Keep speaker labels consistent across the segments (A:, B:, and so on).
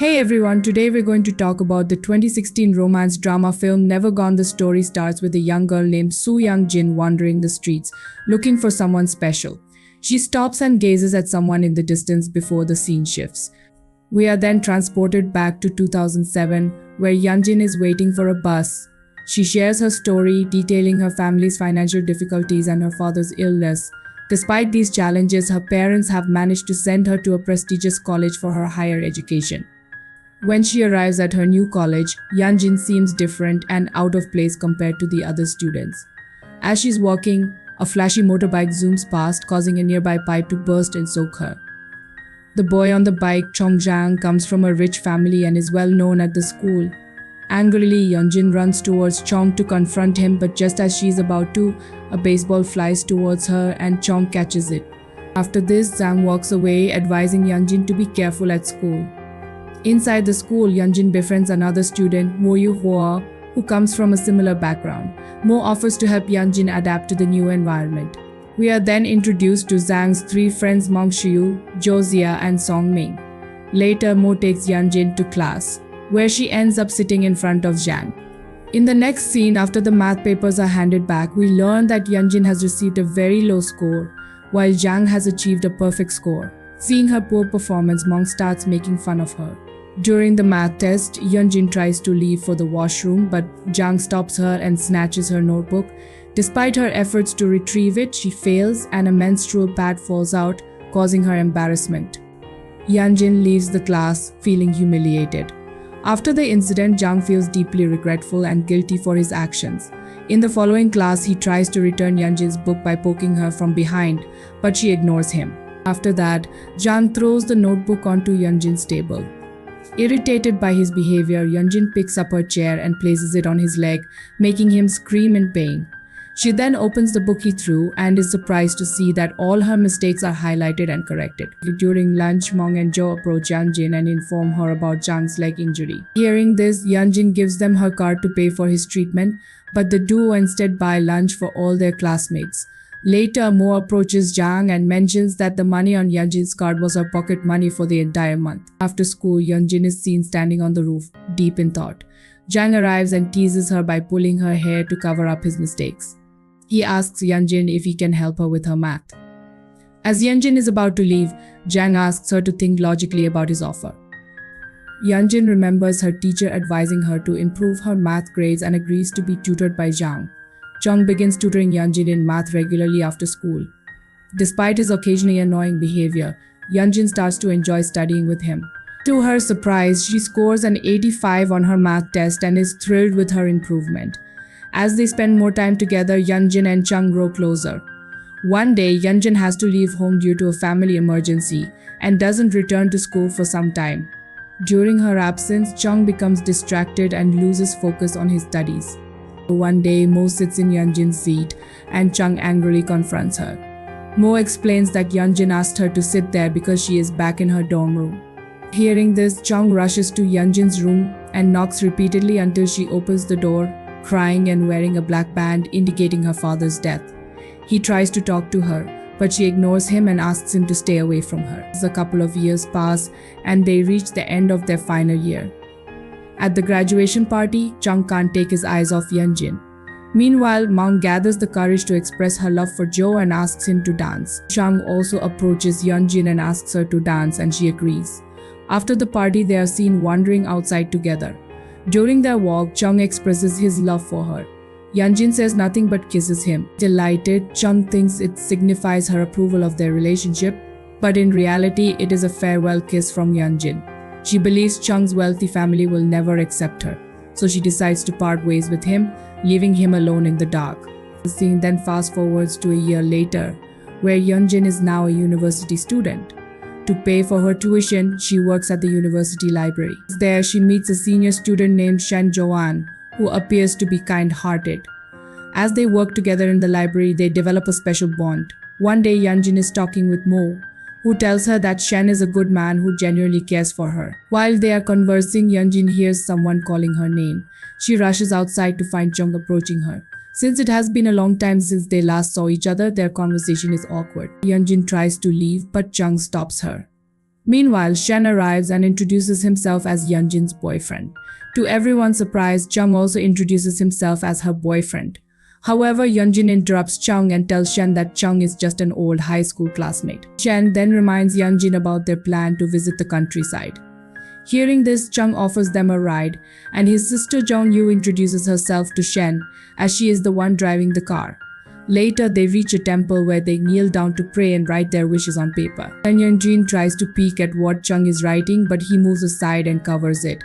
A: Hey everyone, today we're going to talk about the 2016 romance drama film Never Gone. The story starts with a young girl named Soo Young Jin wandering the streets, looking for someone special. She stops and gazes at someone in the distance before the scene shifts. We are then transported back to 2007, where Yeonjin is waiting for a bus. She shares her story, detailing her family's financial difficulties and her father's illness. Despite these challenges, her parents have managed to send her to a prestigious college for her higher education. When she arrives at her new college, Yeonjin seems different and out of place compared to the other students. As she's walking, a flashy motorbike zooms past, causing a nearby pipe to burst and soak her. The boy on the bike, Chong Jang, comes from a rich family and is well known at the school. Angrily, Yeonjin runs towards Chong to confront him, but just as she's about to, a baseball flies towards her and Chong catches it. After this, Zhang walks away, advising Yeonjin to be careful at school. Inside the school, Yeonjin befriends another student, Mo Yoo-hwa, who comes from a similar background. Mo offers to help Yeonjin adapt to the new environment. We are then introduced to Zhang's three friends, Mong Shiu, Jozia, and Song Ming. Later, Mo takes Yeonjin to class, where she ends up sitting in front of Zhang. In the next scene, after the math papers are handed back, we learn that Yeonjin has received a very low score, while Zhang has achieved a perfect score. Seeing her poor performance, Mong starts making fun of her. During the math test, Yeonjin tries to leave for the washroom, but Zhang stops her and snatches her notebook. Despite her efforts to retrieve it, she fails and a menstrual pad falls out, causing her embarrassment. Yeonjin leaves the class, feeling humiliated. After the incident, Zhang feels deeply regretful and guilty for his actions. In the following class, he tries to return Yeonjin's book by poking her from behind, but she ignores him. After that, Zhang throws the notebook onto Yeonjin's table. Irritated by his behavior, Yeonjin picks up her chair and places it on his leg, making him scream in pain. She then opens the book he threw and is surprised to see that all her mistakes are highlighted and corrected. During lunch, Mong and Jo approach Yeonjin and inform her about Zhang's leg injury. Hearing this, Yeonjin gives them her card to pay for his treatment, but the duo instead buy lunch for all their classmates. Later, Mo approaches Zhang and mentions that the money on Yeonjin's card was her pocket money for the entire month. After school, Yeonjin is seen standing on the roof, deep in thought. Zhang arrives and teases her by pulling her hair to cover up his mistakes. He asks Yeonjin if he can help her with her math. As Yeonjin is about to leave, Zhang asks her to think logically about his offer. Yeonjin remembers her teacher advising her to improve her math grades and agrees to be tutored by Zhang. Chong begins tutoring Yeonjin in math regularly after school. Despite his occasionally annoying behavior, Yeonjin starts to enjoy studying with him. To her surprise, she scores an 85 on her math test and is thrilled with her improvement. As they spend more time together, Yeonjin and Chung grow closer. One day, Yeonjin has to leave home due to a family emergency and doesn't return to school for some time. During her absence, Chung becomes distracted and loses focus on his studies. One day, Mo sits in Yeonjin's seat and Chung angrily confronts her. Mo explains that Yeonjin asked her to sit there because she is back in her dorm room. Hearing this, Chung rushes to Yeonjin's room and knocks repeatedly until she opens the door, crying and wearing a black band indicating her father's death. He tries to talk to her, but she ignores him and asks him to stay away from her. A couple of years pass and they reach the end of their final year. At the graduation party, Chung can't take his eyes off Yeonjin. Meanwhile, Mong gathers the courage to express her love for Jo and asks him to dance. Chung also approaches Yeonjin and asks her to dance, and she agrees. After the party, they are seen wandering outside together. During their walk, Chung expresses his love for her. Yeonjin says nothing but kisses him. Delighted, Chung thinks it signifies her approval of their relationship, but in reality, it is a farewell kiss from Yeonjin. She believes Chung's wealthy family will never accept her, so she decides to part ways with him, leaving him alone in the dark. The scene then fast forwards to a year later, where Yeonjin is now a university student. To pay for her tuition, she works at the university library. There, she meets a senior student named Shen Joan, who appears to be kind-hearted. As they work together in the library, they develop a special bond. One day, Yeonjin is talking with Mo, who tells her that Shen is a good man who genuinely cares for her. While they are conversing, Yeonjin hears someone calling her name. She rushes outside to find Chung approaching her. Since it has been a long time since they last saw each other, their conversation is awkward. Yeonjin tries to leave, but Chung stops her. Meanwhile, Shen arrives and introduces himself as Yeonjin's boyfriend. To everyone's surprise, Chung also introduces himself as her boyfriend. However, Yeonjin interrupts Chung and tells Shen that Chung is just an old high school classmate. Shen then reminds Yeonjin about their plan to visit the countryside. Hearing this, Chung offers them a ride, and his sister Jong-yu introduces herself to Shen as she is the one driving the car. Later, they reach a temple where they kneel down to pray and write their wishes on paper. Then Yeonjin tries to peek at what Chung is writing, but he moves aside and covers it.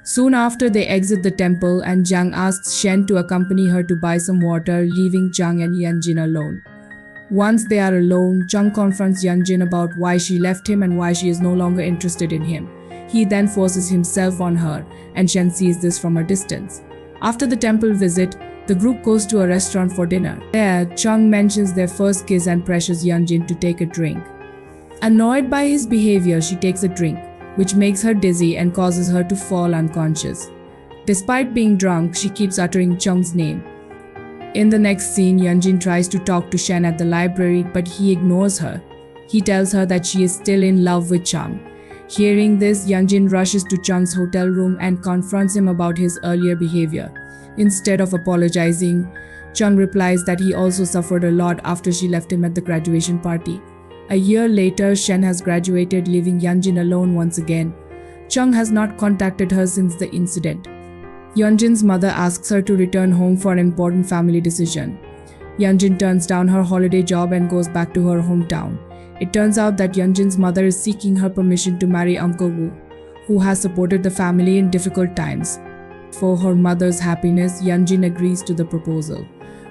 A: Soon after, they exit the temple and Jang asks Shen to accompany her to buy some water, leaving Chung and Yeonjin alone. Once they are alone, Chung confronts Yeonjin about why she left him and why she is no longer interested in him. He then forces himself on her, and Shen sees this from a distance. After the temple visit, the group goes to a restaurant for dinner. There, Chung mentions their first kiss and pressures Yeonjin to take a drink. Annoyed by his behavior, she takes a drink, which makes her dizzy and causes her to fall unconscious. Despite being drunk, she keeps uttering Chung's name. In the next scene, Yeonjin tries to talk to Shen at the library, but he ignores her. He tells her that she is still in love with Chung. Hearing this, Yeonjin rushes to Chung's hotel room and confronts him about his earlier behavior. Instead of apologizing, Chung replies that he also suffered a lot after she left him at the graduation party. A year later, Shen has graduated, leaving Yeonjin alone once again. Chung has not contacted her since the incident. Yeonjin's mother asks her to return home for an important family decision. Yeonjin turns down her holiday job and goes back to her hometown. It turns out that Yeonjin's mother is seeking her permission to marry Uncle Woo, who has supported the family in difficult times. For her mother's happiness, Yeonjin agrees to the proposal.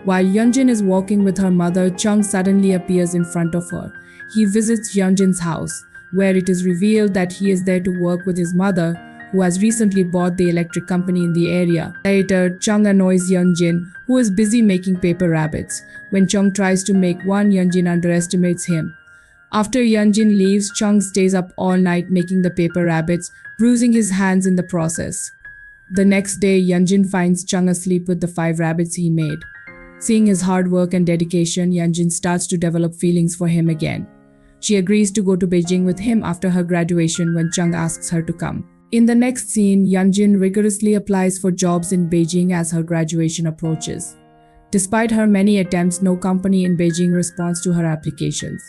A: While Yeonjin is walking with her mother, Chung suddenly appears in front of her. He visits Yeonjin's house, where it is revealed that he is there to work with his mother, who has recently bought the electric company in the area. Later, Chung annoys Yeonjin, who is busy making paper rabbits. When Chung tries to make one, Yeonjin underestimates him. After Yeonjin leaves, Chung stays up all night making the paper rabbits, bruising his hands in the process. The next day, Yeonjin finds Chung asleep with the 5 rabbits he made. Seeing his hard work and dedication, Yeonjin starts to develop feelings for him again. She agrees to go to Beijing with him after her graduation when Chung asks her to come. In the next scene, Yeonjin rigorously applies for jobs in Beijing as her graduation approaches. Despite her many attempts, no company in Beijing responds to her applications.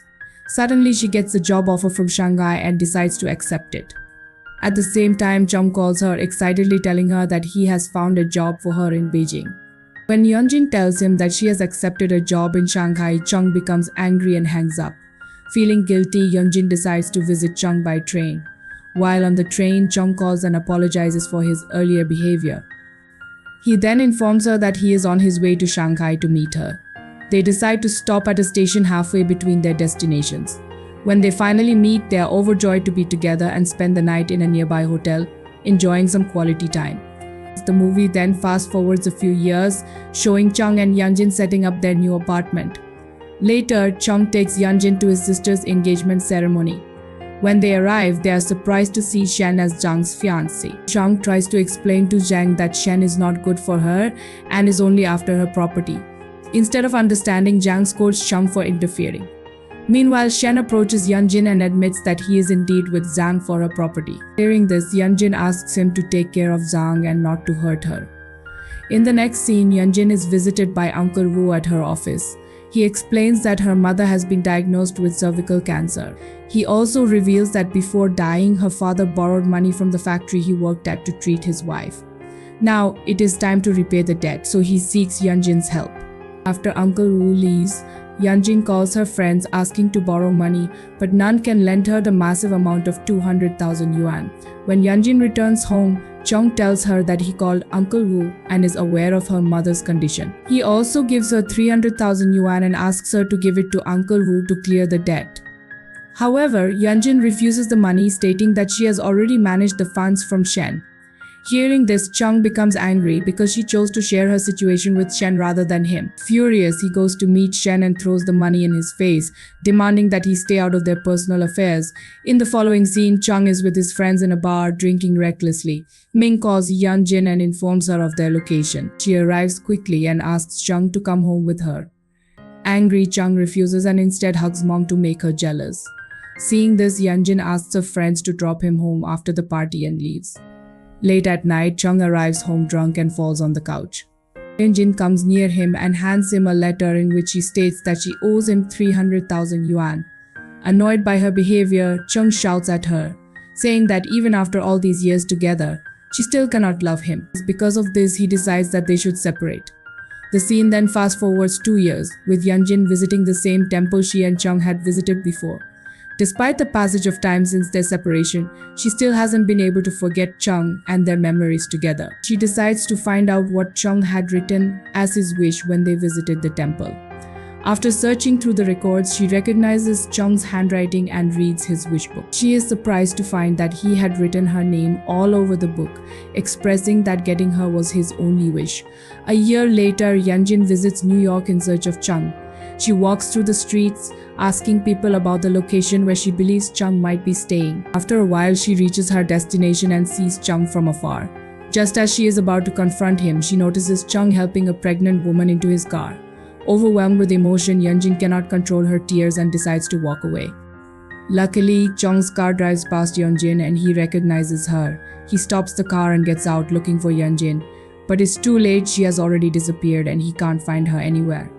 A: Suddenly, she gets a job offer from Shanghai and decides to accept it. At the same time, Chung calls her, excitedly telling her that he has found a job for her in Beijing. When Yeonjin tells him that she has accepted a job in Shanghai, Chung becomes angry and hangs up. Feeling guilty, Yeonjin decides to visit Chung by train. While on the train, Chung calls and apologizes for his earlier behavior. He then informs her that he is on his way to Shanghai to meet her. They decide to stop at a station halfway between their destinations. When they finally meet, they are overjoyed to be together and spend the night in a nearby hotel, enjoying some quality time. The movie then fast forwards a few years, showing Chung and Yeonjin setting up their new apartment. Later, Chung takes Yeonjin to his sister's engagement ceremony. When they arrive, they are surprised to see Shen as Zhang's fiancé. Chung tries to explain to Zhang that Shen is not good for her and is only after her property. Instead of understanding, Zhang scolds Chung for interfering. Meanwhile, Shen approaches Yeonjin and admits that he is indeed with Zhang for her property. Hearing this, Yeonjin asks him to take care of Zhang and not to hurt her. In the next scene, Yeonjin is visited by Uncle Woo at her office. He explains that her mother has been diagnosed with cervical cancer. He also reveals that before dying, her father borrowed money from the factory he worked at to treat his wife. Now, it is time to repay the debt, so he seeks Yeonjin's help. After Uncle Woo leaves, Yeonjin calls her friends asking to borrow money, but none can lend her the massive amount of 200,000 yuan. When Yeonjin returns home, Chung tells her that he called Uncle Woo and is aware of her mother's condition. He also gives her 300,000 yuan and asks her to give it to Uncle Woo to clear the debt. However, Yeonjin refuses the money, stating that she has already managed the funds from Shen. Hearing this, Chung becomes angry because she chose to share her situation with Shen rather than him. Furious, he goes to meet Shen and throws the money in his face, demanding that he stay out of their personal affairs. In the following scene, Chung is with his friends in a bar, drinking recklessly. Ming calls Yeonjin and informs her of their location. She arrives quickly and asks Chung to come home with her. Angry, Chung refuses and instead hugs Mong to make her jealous. Seeing this, Yeonjin asks her friends to drop him home after the party and leaves. Late at night, Chung arrives home drunk and falls on the couch. Yeonjin comes near him and hands him a letter in which she states that she owes him 300,000 yuan. Annoyed by her behavior, Chung shouts at her, saying that even after all these years together, she still cannot love him. Because of this, he decides that they should separate. The scene then fast forwards 2 years, with Yeonjin visiting the same temple she and Chung had visited before. Despite the passage of time since their separation, she still hasn't been able to forget Chung and their memories together. She decides to find out what Chung had written as his wish when they visited the temple. After searching through the records, she recognizes Chung's handwriting and reads his wish book. She is surprised to find that he had written her name all over the book, expressing that getting her was his only wish. A year later, Yeonjin visits New York in search of Chung. She walks through the streets, asking people about the location where she believes Chung might be staying. After a while, she reaches her destination and sees Chung from afar. Just as she is about to confront him, she notices Chung helping a pregnant woman into his car. Overwhelmed with emotion, Yeonjin cannot control her tears and decides to walk away. Luckily, Chung's car drives past Yeonjin and he recognizes her. He stops the car and gets out looking for Yeonjin, but it's too late. She has already disappeared and he can't find her anywhere.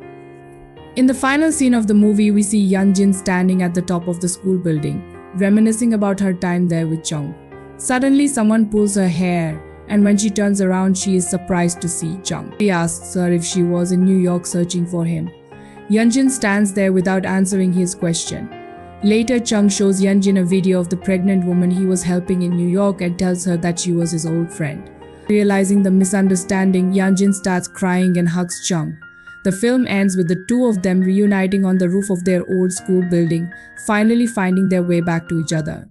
A: In the final scene of the movie, we see Yeonjin standing at the top of the school building, reminiscing about her time there with Chung. Suddenly, someone pulls her hair, and when she turns around, she is surprised to see Chung. He asks her if she was in New York searching for him. Yeonjin stands there without answering his question. Later, Chung shows Yeonjin a video of the pregnant woman he was helping in New York and tells her that she was his old friend. Realizing the misunderstanding, Yeonjin starts crying and hugs Chung. The film ends with the two of them reuniting on the roof of their old school building, finally finding their way back to each other.